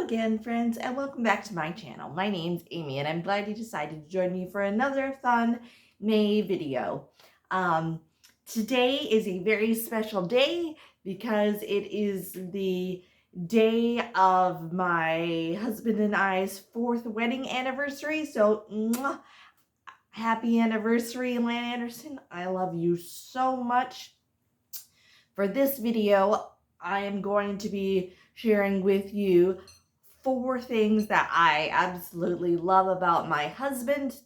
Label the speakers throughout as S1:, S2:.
S1: again, friends, and welcome back to my channel. My name's Amy, and I'm glad you decided to join me for another fun May video. Today is a very special day because it is the day of my husband and I's 4th wedding anniversary. So, happy anniversary, Lan Anderson. I love you so much. For this video, I am going to be sharing with you 4 things that I absolutely love about my husband.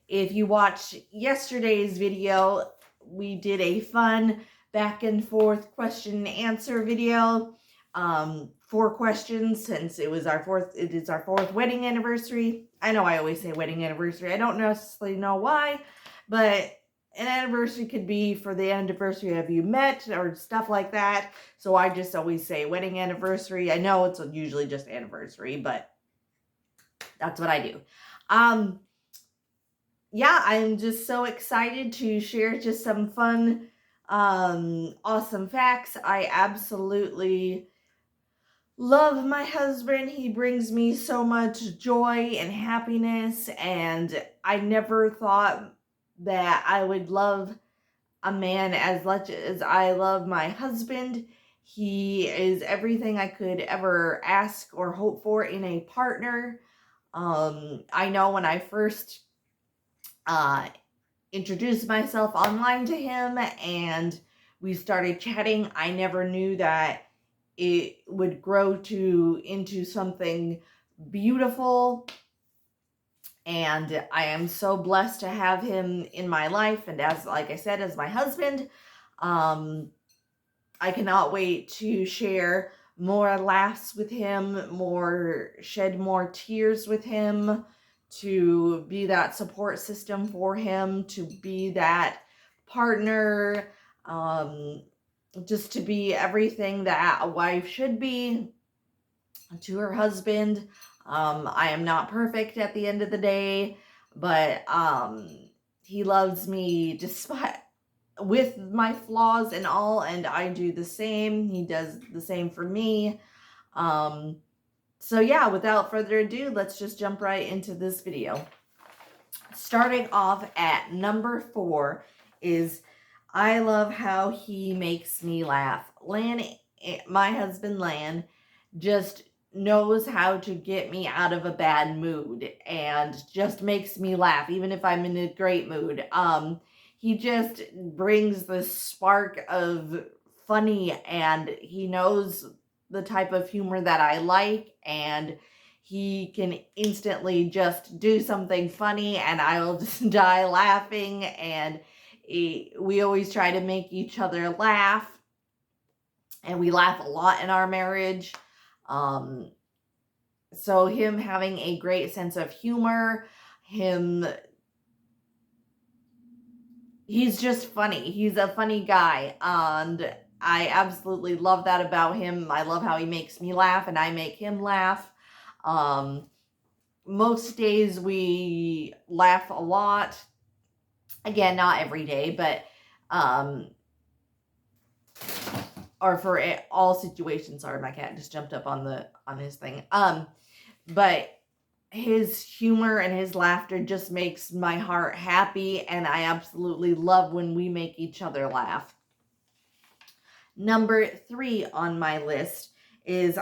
S1: If you watched yesterday's video, we did a fun back and forth question and answer video. 4 questions since it is our 4th wedding anniversary. I know I always say wedding anniversary. I don't necessarily know why, but an anniversary could be for the anniversary of you met or stuff like that. So I just always say wedding anniversary. I know it's usually just anniversary, but that's what I do. Yeah, I'm just so excited to share just some fun, awesome facts. I absolutely love my husband. He brings me so much joy and happiness, and I never thought that I would love a man as much as I love my husband. He is everything I could ever ask or hope for in a partner. I know when I first introduced myself online to him and we started chatting, I never knew that it would grow into something beautiful. And I am so blessed to have him in my life, and like I said, as my husband. I cannot wait to share more laughs with him, shed more tears with him, to be that support system for him, to be that partner, just to be everything that a wife should be to her husband. I am not perfect at the end of the day, but he loves me despite with my flaws and all, and I do the same. He does the same for me. So yeah, without further ado, let's just jump right into this video. Starting off at number 4 is I love how he makes me laugh. Lan, my husband Lan, just knows how to get me out of a bad mood and just makes me laugh even if I'm in a great mood. He just brings this spark of funny, and he knows the type of humor that I like, and he can instantly just do something funny and I will just die laughing, and we always try to make each other laugh, and we laugh a lot in our marriage. So him having a great sense of humor, he's just funny. He's a funny guy, and I absolutely love that about him. I love how he makes me laugh and I make him laugh. Most days we laugh a lot. Again, not every day, but or for all situations. Sorry, my cat just jumped up on his thing. But his humor and his laughter just makes my heart happy, and I absolutely love when we make each other laugh. Number 3 on my list is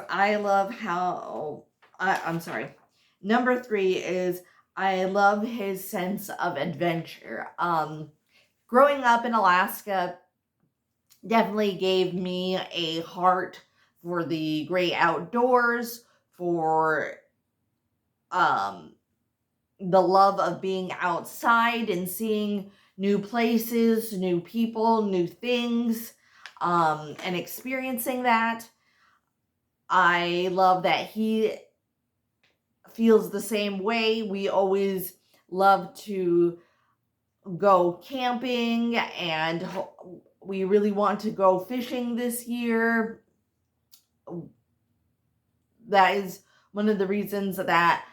S1: Number 3 is I love his sense of adventure. Growing up in Alaska definitely gave me a heart for the great outdoors, for the love of being outside and seeing new places, new people, new things, and experiencing that. I love that he feels the same way. We always love to go camping, and we really want to go fishing this year. That is one of the reasons that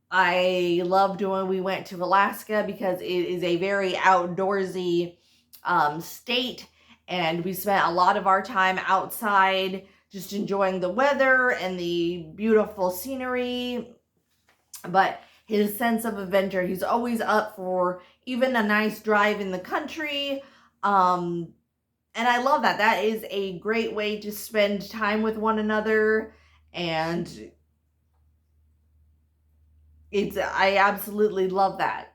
S1: I love doing. We went to Alaska because it is a very outdoorsy state, and we spent a lot of our time outside just enjoying the weather and the beautiful scenery. But his sense of adventure, he's always up for even a nice drive in the country. And I love that. That is a great way to spend time with one another. And I absolutely love that.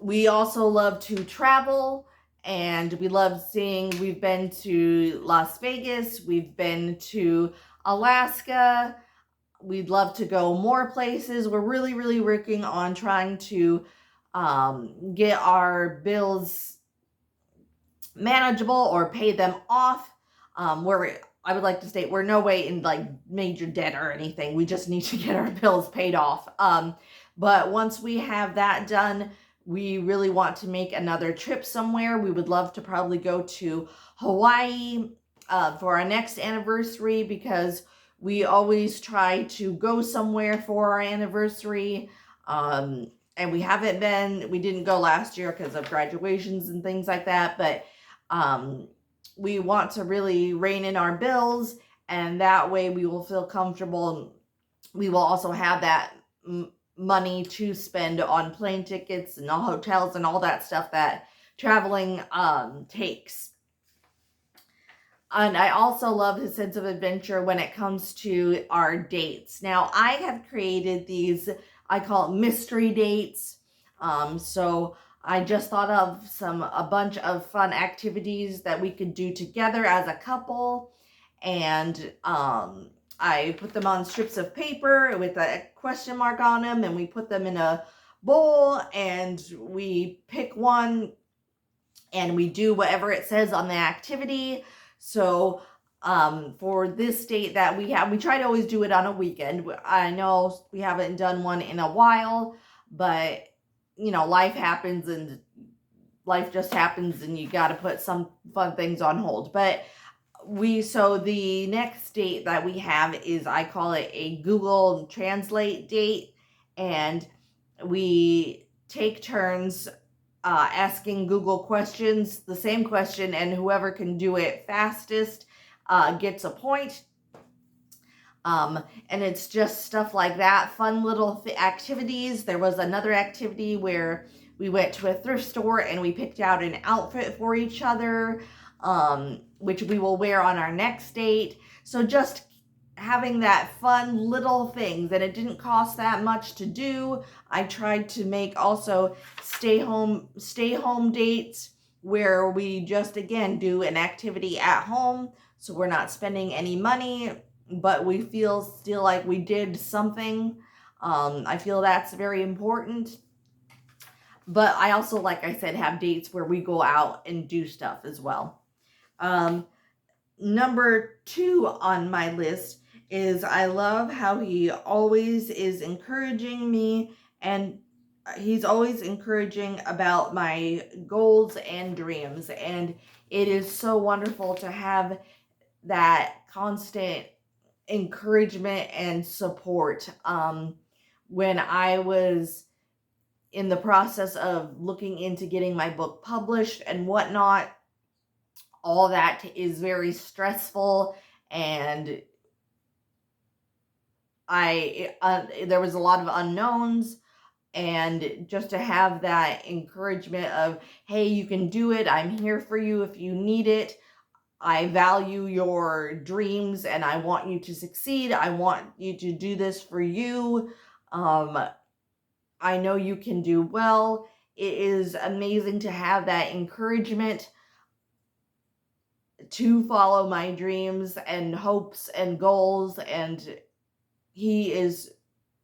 S1: We also love to travel, and we love we've been to Las Vegas, we've been to Alaska. We'd love to go more places. We're really, really working on trying to get our bills manageable or pay them off. I would like to state we're no way in like major debt or anything. We just need to get our bills paid off. But once we have that done, we really want to make another trip somewhere. We would love to probably go to Hawaii for our next anniversary, because we always try to go somewhere for our anniversary. And we didn't go last year because of graduations and things like that. But we want to really rein in our bills, and that way we will feel comfortable. We will also have that money to spend on plane tickets and all hotels and all that stuff that traveling takes. And I also love his sense of adventure when it comes to our dates. Now, I have created these, I call it mystery dates. So I just thought of a bunch of fun activities that we could do together as a couple. And I put them on strips of paper with a question mark on them, and we put them in a bowl, and we pick one, and we do whatever it says on the activity. So for this date that we try to always do it on a weekend. I know we haven't done one in a while, but life happens, and life just happens, and you got to put some fun things on hold. But so the next date that we have is, I call it a Google Translate date, and we take turns asking Google questions, the same question, and whoever can do it fastest gets a point. And it's just stuff like that, fun little activities. There was another activity where we went to a thrift store and we picked out an outfit for each other, which we will wear on our next date. So just having that fun little things, and it didn't cost that much to do. I tried to make also stay home dates where we just, again, do an activity at home, so we're not spending any money, but we feel still like we did something. I feel that's very important. But I also, like I said, have dates where we go out and do stuff as well. Number 2 on my list is, I love how he always is encouraging me, and he's always encouraging about my goals and dreams. And it is so wonderful to have that constant encouragement and support. When I was in the process of looking into getting my book published and whatnot, all that is very stressful, and there was a lot of unknowns, and just to have that encouragement of, hey, you can do it, I'm here for you if you need it, I value your dreams and I want you to succeed, I want you to do this for you, I know you can do well. It is amazing to have that encouragement to follow my dreams and hopes and goals, and he is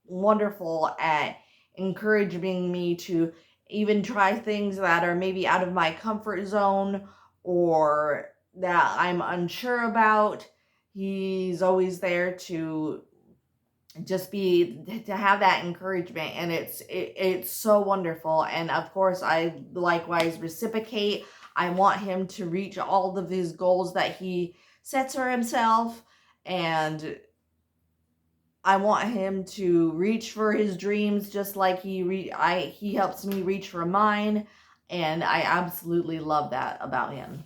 S1: wonderful at encouraging me to even try things that are maybe out of my comfort zone or that I'm unsure about. He's always there to just to have that encouragement, and it's so wonderful. And of course, I likewise reciprocate. I want him to reach all of his goals that he sets for himself, and I want him to reach for his dreams just like he helps me reach for mine, and I absolutely love that about him.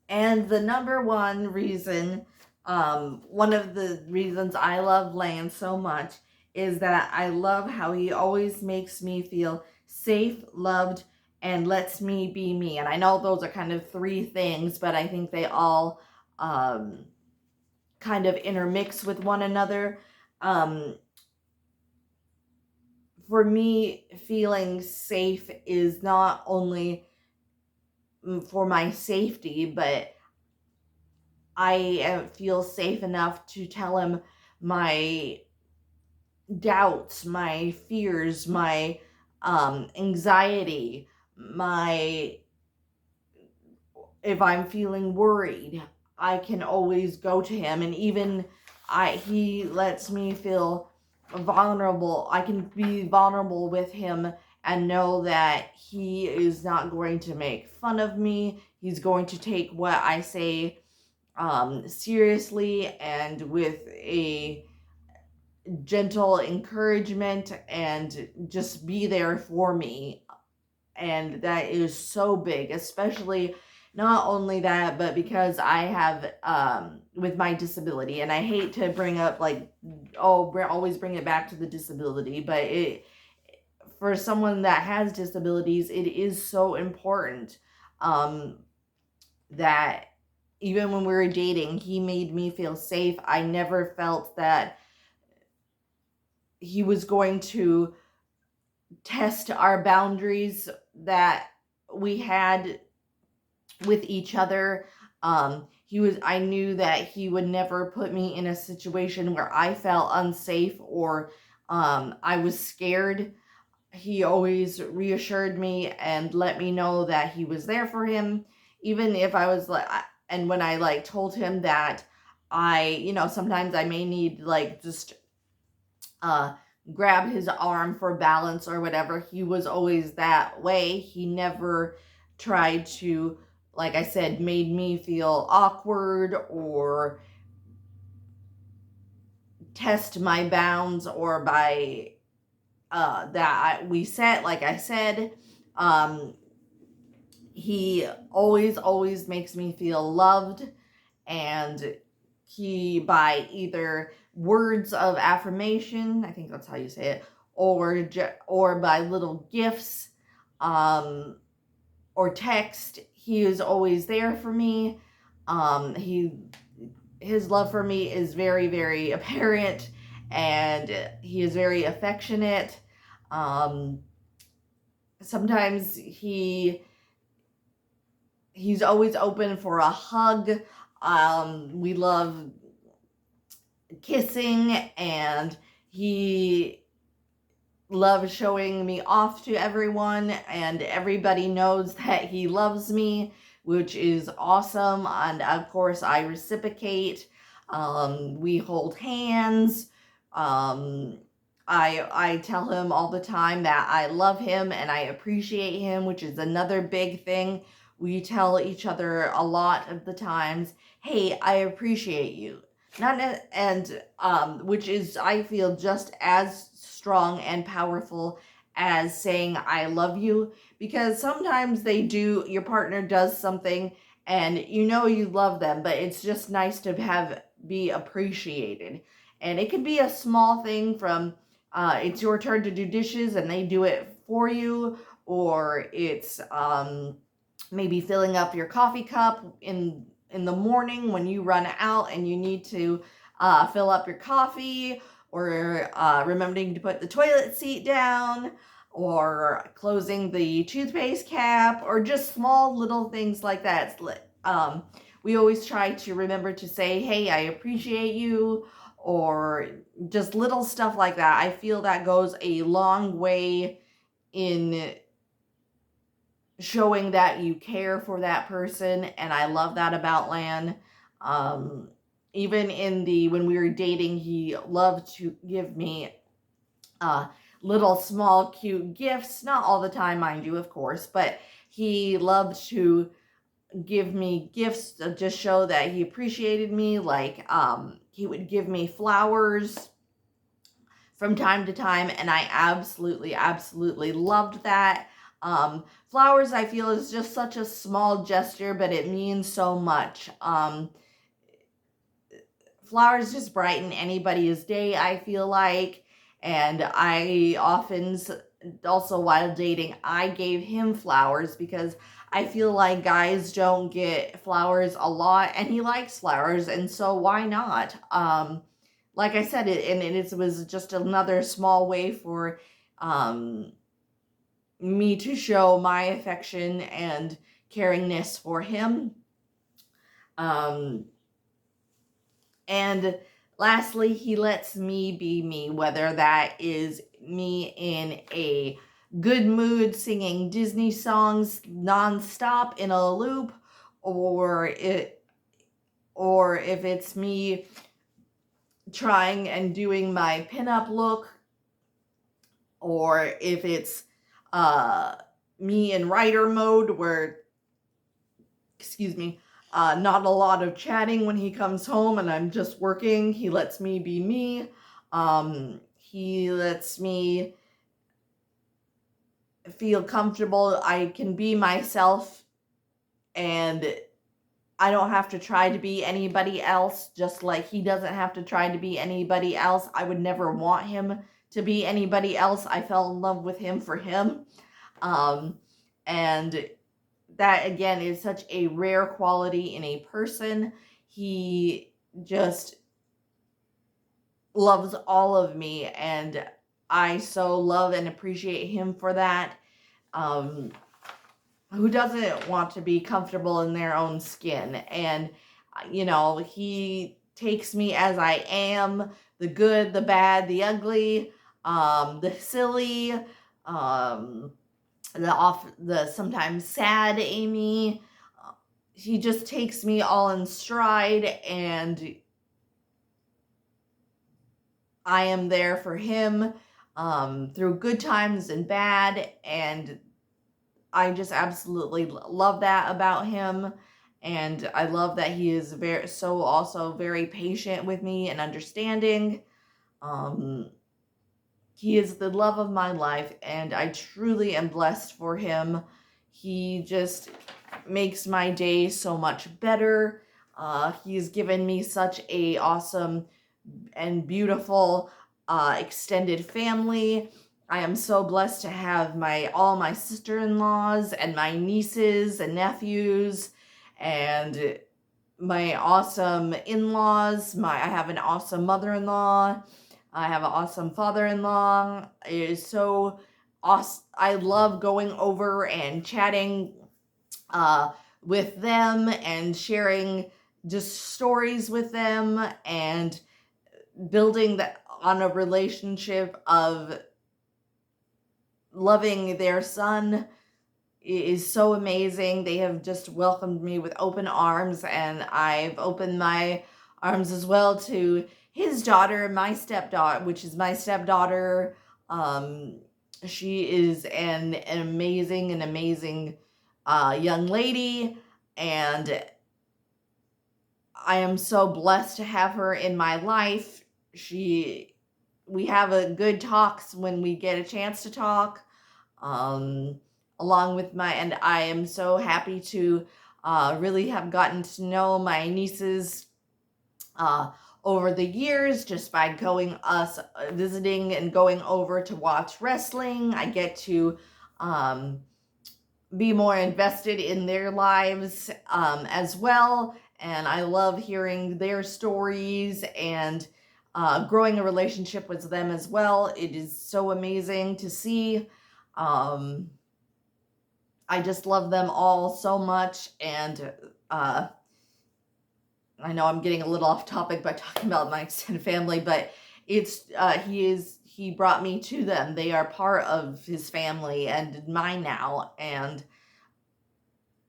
S1: And the number one reason, one of the reasons I love Lance so much is that I love how he always makes me feel safe, loved, and lets me be me. And I know those are kind of three things, but I think they all kind of intermix with one another. For me, feeling safe is not only for my safety, but I feel safe enough to tell him my doubts, my fears, my anxiety, my if I'm feeling worried, I can always go to him, and even he lets me feel vulnerable. I can be vulnerable with him and know that he is not going to make fun of me. He's going to take what I say seriously and with a gentle encouragement and just be there for me. And that is so big, especially not only that, but because I have with my disability, and I hate to bring up like, always bring it back to the disability, but it, for someone that has disabilities, it is so important that even when we were dating, he made me feel safe. I never felt that he was going to test our boundaries that we had with each other. I knew that he would never put me in a situation where I felt unsafe or I was scared. He always reassured me and let me know that he was there for him, even if I was like, and when I like told him that sometimes I may need like just grab his arm for balance or whatever. He was always that way. He never tried to, like I said, made me feel awkward or test my bounds or by we set, like I said. He always makes me feel loved, and he, by either words of affirmation, I think that's how you say it, or by little gifts, or text, he is always there for me. His love for me is very, very apparent, and he is very affectionate. Sometimes he's always open for a hug. We love kissing, and he loves showing me off to everyone, and everybody knows that he loves me, which is awesome. And of course I reciprocate. We hold hands. I tell him all the time that I love him and I appreciate him, which is another big thing. We tell each other a lot of the times, hey, I appreciate you. Which is, I feel, just as strong and powerful as saying I love you, because sometimes your partner does something and you love them, but it's just nice to be appreciated. And it could be a small thing from it's your turn to do dishes and they do it for you, or it's maybe filling up your coffee cup in the morning when you run out and you need to fill up your coffee, or remembering to put the toilet seat down, or closing the toothpaste cap, or just small little things like that. We always try to remember to say, hey, I appreciate you, or just little stuff like that. I feel that goes a long way in showing that you care for that person, and I love that about Lan. Even when we were dating, he loved to give me little small cute gifts, not all the time, mind you, of course, but he loved to give me gifts to just show that he appreciated me. Like he would give me flowers from time to time, and I absolutely loved that. Flowers, I feel, is just such a small gesture, but it means so much. Flowers just brighten anybody's day, I feel like. And I often, also while dating, I gave him flowers because I feel like guys don't get flowers a lot, and he likes flowers, and so why not? Like I said, it was just another small way for um, me to show my affection and caringness for him. Um, and lastly, he lets me be me, whether that is me in a good mood singing Disney songs nonstop in a loop, or if it's me trying and doing my pinup look, or if it's me in writer mode where, excuse me, not a lot of chatting when he comes home and I'm just working. He lets me be me. He lets me feel comfortable. I can be myself, and I don't have to try to be anybody else, just like he doesn't have to try to be anybody else. I would never want him to be anybody else. I fell in love with him for him. And that, again, is such a rare quality in a person. He just loves all of me, and I so love and appreciate him for that. Who doesn't want to be comfortable in their own skin? And, he takes me as I am, the good, the bad, the ugly, the silly, the sometimes sad Amy. He just takes me all in stride, and I am there for him through good times and bad, and I just absolutely love that about him. And I love that he is also very patient with me and understanding. He is the love of my life, and I truly am blessed for him. He just makes my day so much better. He's given me such a awesome and beautiful extended family. I am so blessed to have all my sister-in-laws and my nieces and nephews and my awesome in-laws. I have an awesome mother-in-law. I have an awesome father-in-law. It is so awesome. I love going over and chatting with them and sharing just stories with them and building that on a relationship of loving their son is so amazing. They have just welcomed me with open arms, and I've opened my arms as well to his daughter, my stepdaughter, which is my stepdaughter. She is an amazing young lady, and I am so blessed to have her in my life. We have a good talks when we get a chance to talk. Along with and I am so happy to really have gotten to know my nieces over the years just by visiting and going over to watch wrestling. I get to be more invested in their lives as well, and I love hearing their stories and growing a relationship with them as well. It is so amazing to see. I just love them all so much, and I know I'm getting a little off topic by talking about my extended family, but he brought me to them. They are part of his family and mine now, and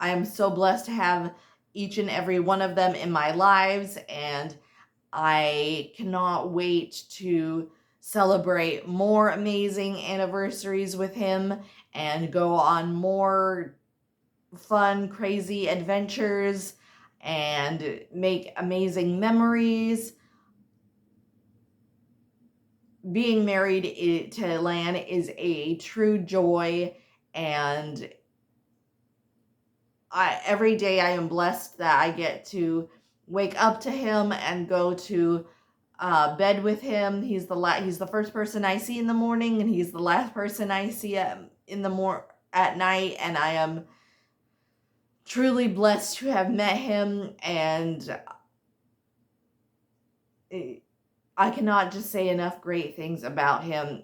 S1: I am so blessed to have each and every one of them in my lives, and I cannot wait to celebrate more amazing anniversaries with him and go on more fun, crazy adventures and make amazing memories. Being married to Lan is a true joy, And every day I am blessed that I get to wake up to him and go to bed with him. He's the first person I see in the morning, and he's the last person I see at night. And I am truly blessed to have met him, and I cannot just say enough great things about him.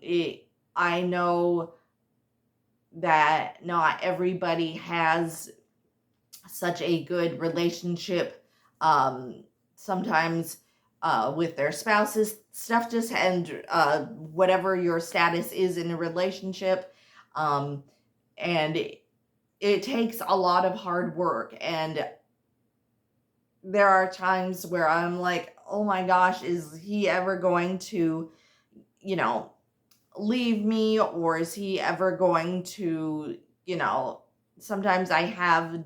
S1: I know that not everybody has such a good relationship. Sometimes with their spouses, stuff just, and whatever your status is in a relationship, and it takes a lot of hard work. And there are times where I'm like, oh my gosh, is he ever going to, leave me, or is he ever going to, sometimes I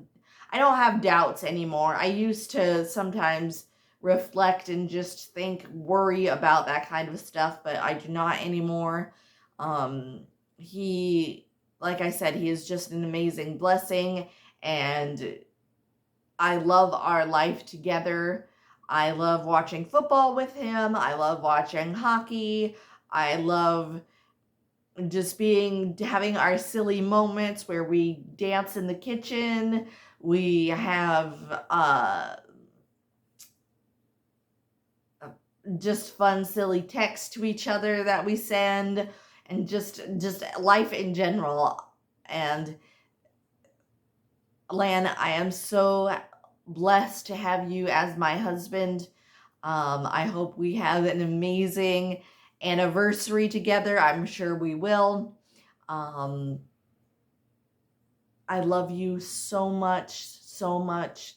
S1: don't have doubts anymore. I used to sometimes reflect and just worry about that kind of stuff, but I do not anymore. He, like I said, he is just an amazing blessing, and I love our life together. I love watching football with him. I love watching hockey. I love just having our silly moments where we dance in the kitchen. We have just fun, silly texts to each other that we send, and just life in general. And Lan, I am so blessed to have you as my husband. I hope we have an amazing anniversary together. I'm sure we will. I love you so much, so much.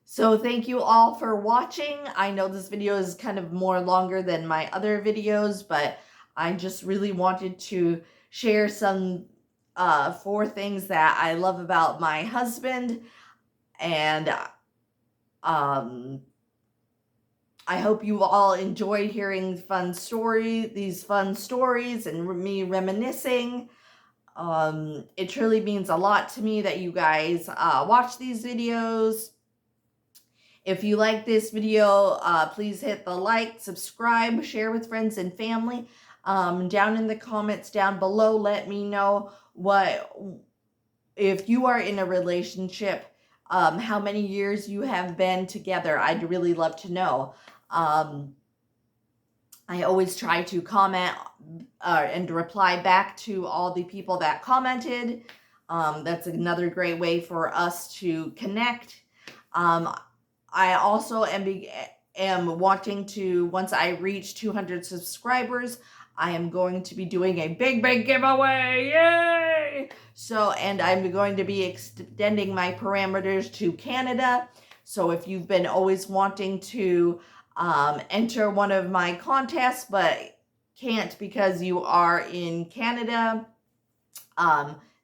S1: So thank you all for watching. I know this video is kind of more longer than my other videos, but I just really wanted to share some 4 things that I love about my husband. And I hope you all enjoyed hearing these fun stories and me reminiscing. It truly means a lot to me that you guys watch these videos. If you like this video, please hit the like, subscribe, share with friends and family. Down in the comments down below, let me know if you are in a relationship, how many years you have been together. I'd really love to know. I always try to comment and reply back to all the people that commented. That's another great way for us to connect. I also am wanting to, once I reach 200 subscribers, I am going to be doing a big giveaway. Yay! So, and I'm going to be extending my parameters to Canada. So if you've been always wanting to enter one of my contests but can't because you are in Canada,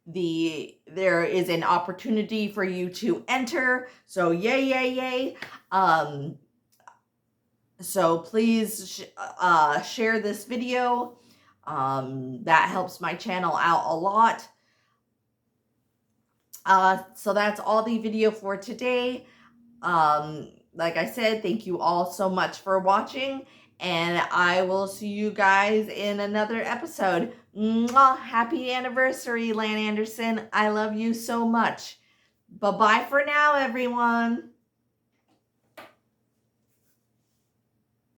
S1: there is an opportunity for you to enter. So yay. So please share this video. That helps my channel out a lot. So that's all the video for today. Like I said, thank you all so much for watching, and I will see you guys in another episode. Mwah! Happy anniversary, Lan Anderson. I love you so much. Bye-bye for now, everyone.